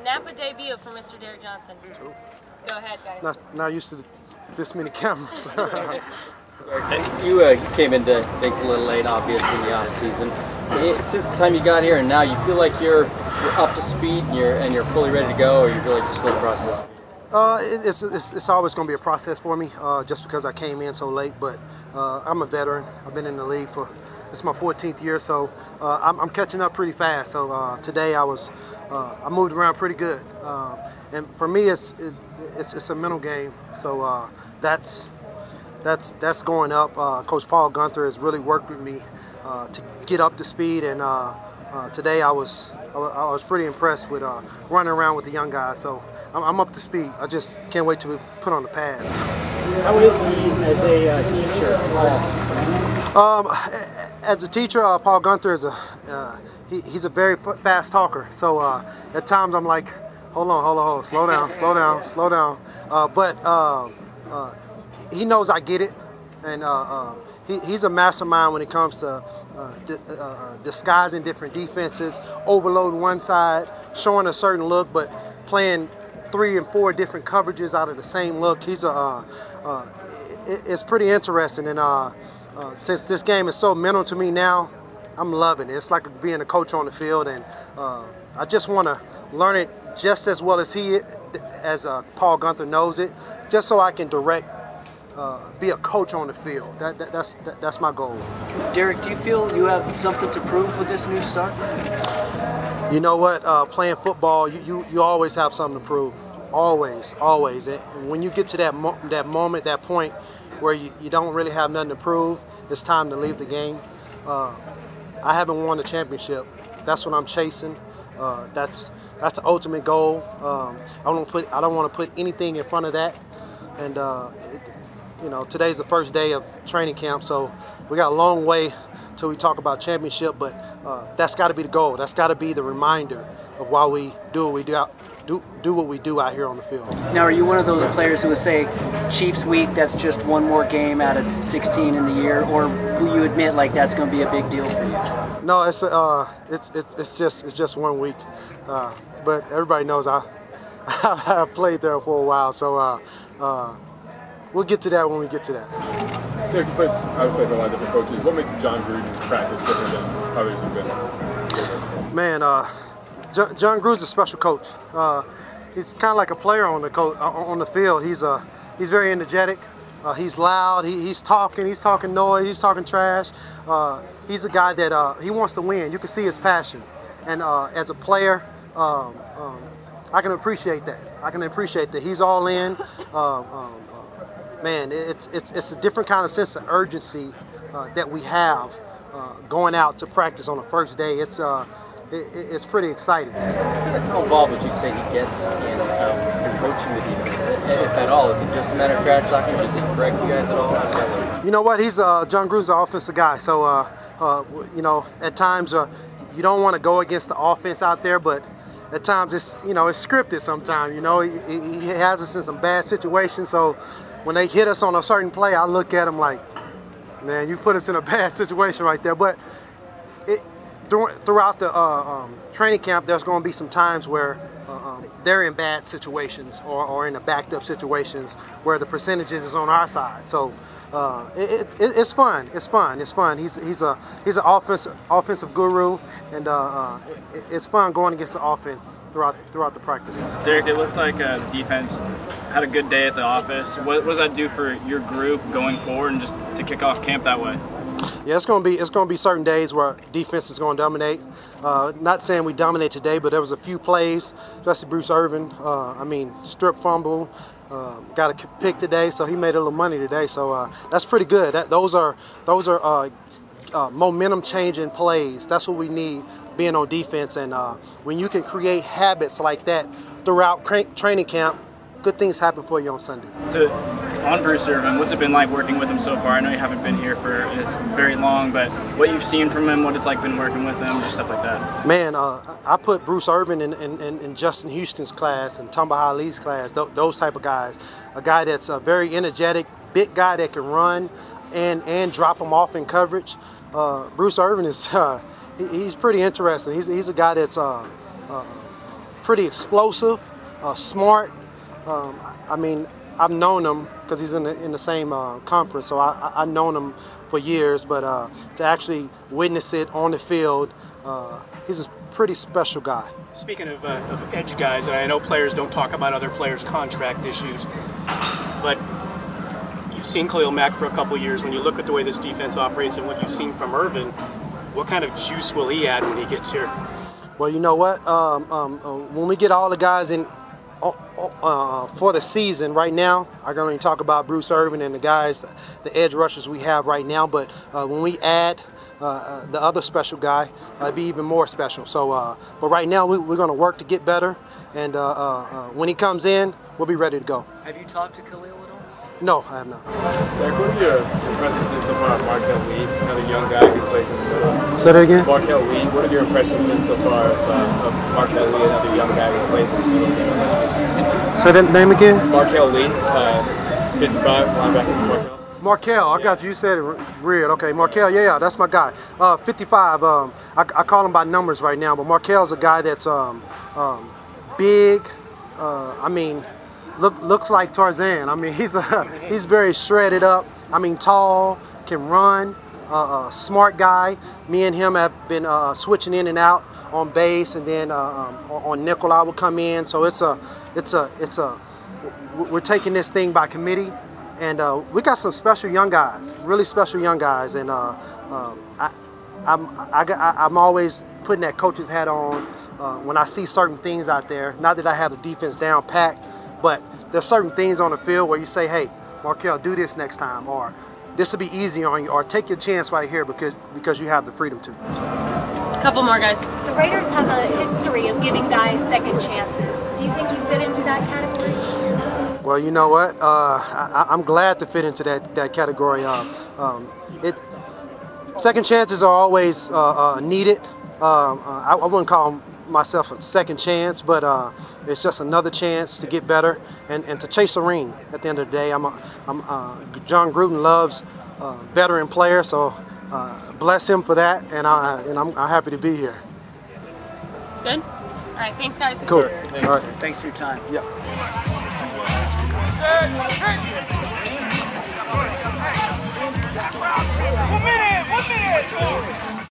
Napa debut for Mr. Derrick Johnson. Go ahead, guys. Not used to this many cameras. You came into things a little late, obviously, in the offseason. Since the time you got here and now, you feel like you're up to speed and you're fully ready to go, or you feel like you're still processing out? It's always going to be a process for me, just because I came in so late. But I'm a veteran. I've been in the league it's my 14th year, so I'm catching up pretty fast. So today I moved around pretty good, and for me it's a mental game. So that's going up. Coach Paul Gunther has really worked with me to get up to speed, and today I was pretty impressed with running around with the young guys. So I'm up to speed. I just can't wait to put on the pads. How is he as a teacher, Paul? As a teacher, Paul Gunther is he's a very fast talker. So at times I'm like, hold on, slow down. But he knows I get it, and he's a mastermind when it comes to disguising different defenses, overloading one side, showing a certain look, but playing 3 and 4 different coverages out of the same look. It's pretty interesting, and since this game is so mental to me now, I'm loving it. It's like being a coach on the field, and I just want to learn it just as well as Paul Gunther knows it, just so I can direct, be a coach on the field. That's my goal. Derrick, do you feel you have something to prove with this new start? You know what? Playing football, you always have something to prove. Always. And when you get to that moment, that point where you don't really have nothing to prove, it's time to leave the game. I haven't won a championship. That's what I'm chasing. That's the ultimate goal. I don't want to put anything in front of that. And today's the first day of training camp, so we got a long way till we talk about championship. But that's got to be the goal. That's got to be the reminder of why we do what we do out here on the field. Now, are you one of those players who would say Chiefs week, that's just one more game out of 16 in the year, or will you admit like that's going to be a big deal for you? No, it's just 1 week, but everybody knows I've played there for a while, so we'll get to that when we get to that. Derrick, I've played with a lot of different coaches. What makes Jon Gruden practice different than others have been? Man, Jon Gruden's a special coach. He's kind of like a player on the field. He's very energetic. He's loud. He's talking noise. He's talking trash. He's a guy that he wants to win. You can see his passion. And as a player, I can appreciate that. He's all in. Man, it's a different kind of sense of urgency that we have going out to practice on the first day. It's pretty exciting. How involved would you say he gets in coaching the defense, if at all? Is it just a matter of trash talking, or does he correct you guys at all? You know what? He's Jon Gruden's an offensive guy, so at times you don't want to go against the offense out there, but at times it's scripted. Sometimes he has us in some bad situations, so when they hit us on a certain play, I look at him like, man, you put us in a bad situation right there. But throughout the training camp, there's going to be some times where they're in bad situations or in the backed up situations where the percentages is on our side. So it's fun. It's fun. He's an offensive guru, and it's fun going against the offense throughout the practice. Derrick, it looked like the defense had a good day at the office. What does that do for your group going forward and just to kick off camp that way? Yeah, it's going to be certain days where defense is going to dominate. Not saying we dominate today, but there was a few plays, especially Bruce Irvin. Strip fumble, got a pick today, so he made a little money today. So that's pretty good. Those are momentum changing plays. That's what we need being on defense. And when you can create habits like that throughout training camp, good things happen for you on Sunday. On Bruce Irvin, what's it been like working with him so far? I know you haven't been here for very long, but what you've seen from him, what it's like been working with him, just stuff like that. Man, I put Bruce Irvin in Justin Houston's class and Tamba Hali's class, those type of guys. A guy that's a very energetic, big guy that can run and drop him off in coverage. Bruce Irvin is he's pretty interesting. He's a guy that's pretty explosive, smart. I mean, I've known him because he's in the same conference, so I've known him for years. But to actually witness it on the field, he's a pretty special guy. Speaking of edge guys, and I know players don't talk about other players' contract issues, but you've seen Khalil Mack for a couple years. When you look at the way this defense operates and what you've seen from Irvin, what kind of juice will he add when he gets here? Well, you know what? When we get all the guys in for the season right now, I'm going to talk about Bruce Irvin and the guys, the edge rushers we have right now. But when we add the other special guy, it'd be even more special. So, but right now we're going to work to get better, and when he comes in, we'll be ready to go. Have you talked to Khalil at all? No, I have not. Derrick, what have your impressions been so far of Markel Lee, another young guy who plays in the middle? Say that again? Markel Lee, what have your impressions been so far of Markel Lee, another young guy who plays in the middle? Say that name again? Markel Lee, 55, linebacker Markel. Markel, I got you. You said it weird. Okay, Markel, yeah, that's my guy. 55. I call him by numbers right now, but Markel's a guy that's big. I mean, looks like Tarzan. I mean, he's very shredded up. I mean, tall, can run. Smart guy. Me and him have been switching in and out on base, and then on nickel I will come in. So we're taking this thing by committee. And we got some special young guys, really special young guys, and I'm always putting that coach's hat on when I see certain things out there. Not that I have the defense down packed, but there's certain things on the field where you say, "Hey, Markel, do this next time," or "This will be easy on you," or "Take your chance right here because you have the freedom to." A couple more guys. The Raiders have a history of giving guys second chances. Do you think you fit into that category? Well, you know what? I'm glad to fit into that category. Second chances are always needed. I wouldn't call myself a second chance, but it's just another chance to get better and to chase a ring. At the end of the day, Jon Gruden loves veteran players, so bless him for that, and I'm happy to be here. Good? All right, thanks, guys. Cool. Thanks. All right. Thanks for your time. Yeah. 1 minute!